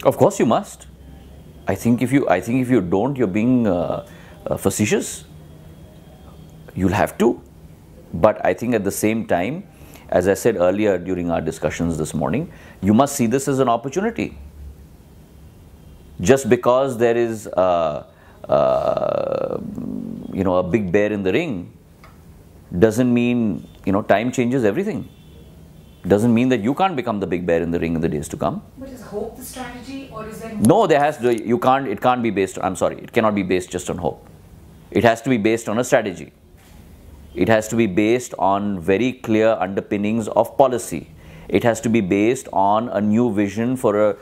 Of course you must. I think if you don't, you're being facetious. You'll have to. But I think at the same time, as I said earlier during our discussions this morning, you must see this as an opportunity. Just because there is a big bear in the ring doesn't mean, time changes everything. Doesn't mean that you can't become the big bear in the ring in the days to come. But is hope the strategy, or is there more? No, it can't be based, it cannot be based just on hope. It has to be based on a strategy. It has to be based on very clear underpinnings of policy. It has to be based on a new vision for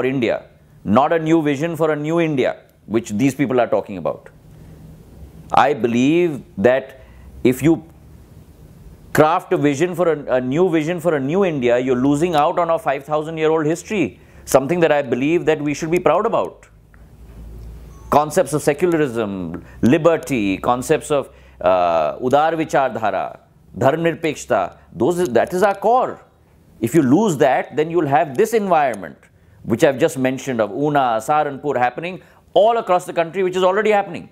India, not a new vision for a new India, which these people are talking about. I believe that if you craft a vision for a new vision for a new India, you're losing out on our 5,000-year-old history, something that I believe that we should be proud about. Concepts of secularism, liberty, concepts of Udar Vichardhara, Dharmnirpekshta, that is our core. If you lose that, then you'll have this environment, which I've just mentioned, of Una, Saharanpur happening all across the country, which is already happening.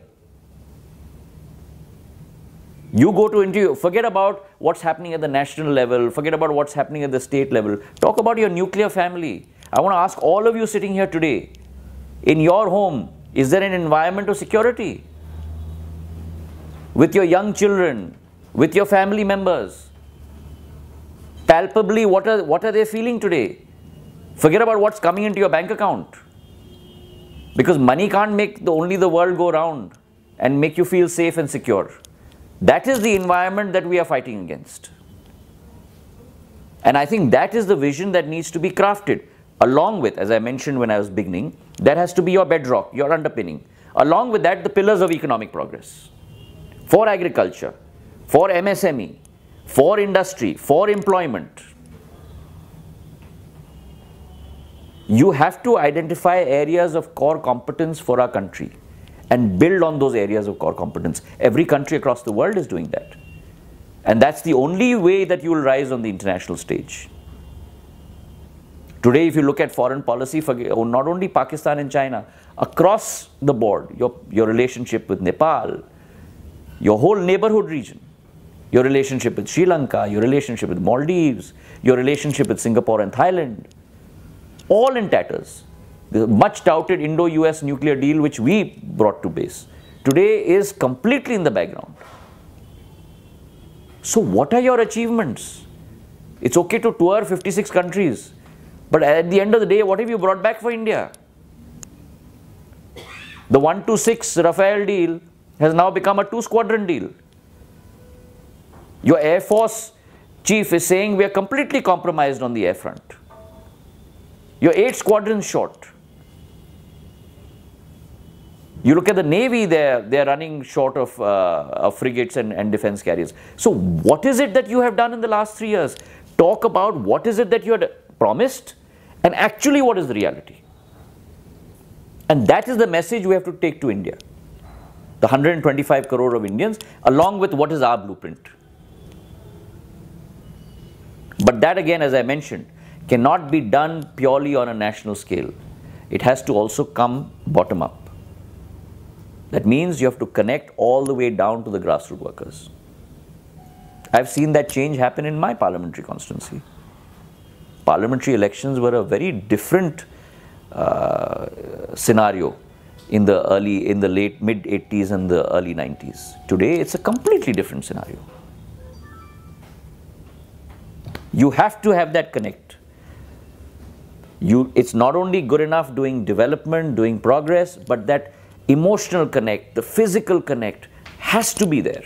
You go to India, forget about what's happening at the national level, forget about what's happening at the state level. Talk about your nuclear family. I want to ask all of you sitting here today, in your home, is there an environment of security? With your young children, with your family members? Palpably, what are they feeling today? Forget about what's coming into your bank account. Because money can't make only the world go round and make you feel safe and secure. That is the environment that we are fighting against. And I think that is the vision that needs to be crafted. Along with, as I mentioned when I was beginning, that has to be your bedrock, your underpinning. Along with that, the pillars of economic progress. For agriculture, for MSME, for industry, for employment. You have to identify areas of core competence for our country and build on those areas of core competence. Every country across the world is doing that. And that's the only way that you will rise on the international stage. Today, if you look at foreign policy, for not only Pakistan and China, across the board, your relationship with Nepal, your whole neighborhood region, your relationship with Sri Lanka, your relationship with Maldives, your relationship with Singapore and Thailand, all in tatters. The much touted Indo-US nuclear deal which we brought to base today is completely in the background. So what are your achievements? It's okay to tour 56 countries, but at the end of the day, what have you brought back for India? The 126 Rafale deal has now become a 2-squadron deal. Your Air Force chief is saying we are completely compromised on the air front. You're 8 squadrons short. You look at the Navy, they're running short of frigates and defense carriers. So what is it that you have done in the last 3 years? Talk about what is it that you had promised and actually what is the reality. And that is the message we have to take to India. The 125 crore of Indians, along with what is our blueprint. But that again, as I mentioned, cannot be done purely on a national scale. It has to also come bottom up. That means you have to connect all the way down to the grassroots workers. I've seen that change happen in my parliamentary constituency. Parliamentary elections were a very different scenario in the late mid-80s and the early 90s. Today, it's a completely different scenario. You have to have that connect. It's not only good enough doing development, doing progress, but that emotional connect, the physical connect has to be there.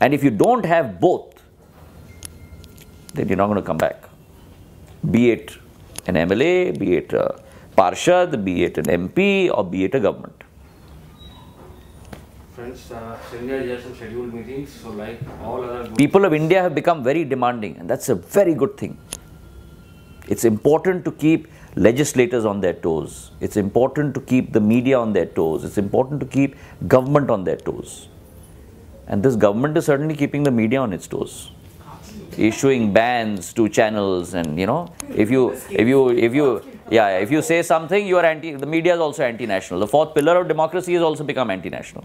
And if you don't have both, then you're not going to come back. Be it an MLA, be it a Parshad, be it an MP, or be it a government. Friends, Scindia has some scheduled meetings, so like all other... People of India have become very demanding, and that's a very good thing. It's important to keep legislators on their toes. It's important to keep the media on their toes. It's important to keep government on their toes. And this government is certainly keeping the media on its toes. issuing bans to channels, and if you say something, you are the media is also anti-national. The fourth pillar of democracy has also become anti-national.